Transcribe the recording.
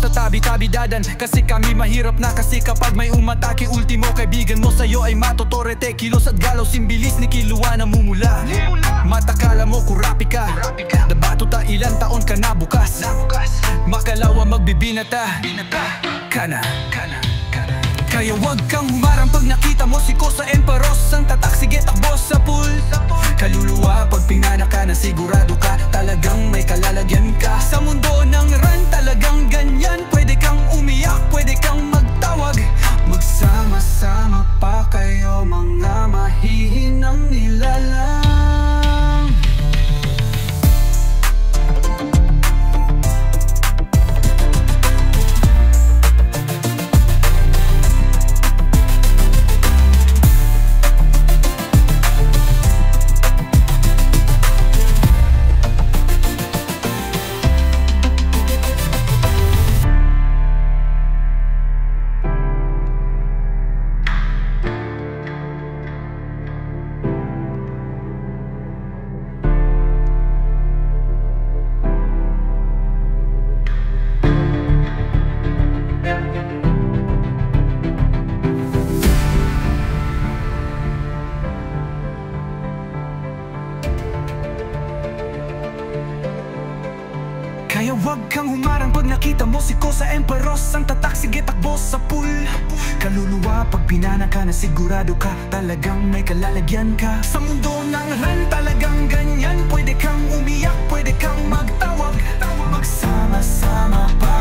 sa tabi-tabi-dadan. Kasi kami mahirap na, kasi kapag may umatake, ultimo kaibigan mo sa'yo ay matotorete. Kilos at galaw, simbilis ni Kilua na mumula. Matakala mo kurapi ka, dabatuta ilan taon ka na bukas. Makalawa magbibinata kana. Kaya wag kang humarang pag nakita mo si Kosa Emparos. Ang tatak, sige takbo sa pool. Kaluluwa pag pinana ka na sigurado ka, talagang may kalalagyan ka. Sa mundo ng run talagang ganyan. Pwede kang umiyak, pwede kang magtawag. Magsama-sama pa kayo mga mahihinang nilalang. Kaya wag kang humarang pag nakita mo si Kosa Emparos. Ang tatak, sige takbo sa pool. Kaluluwa pag pinana ka na sigurado ka, talagang may kalalagyan ka. Sa mundo ng run talagang ganyan. Pwede kang umiyak, pwede kang magtawag. Magsama-sama pa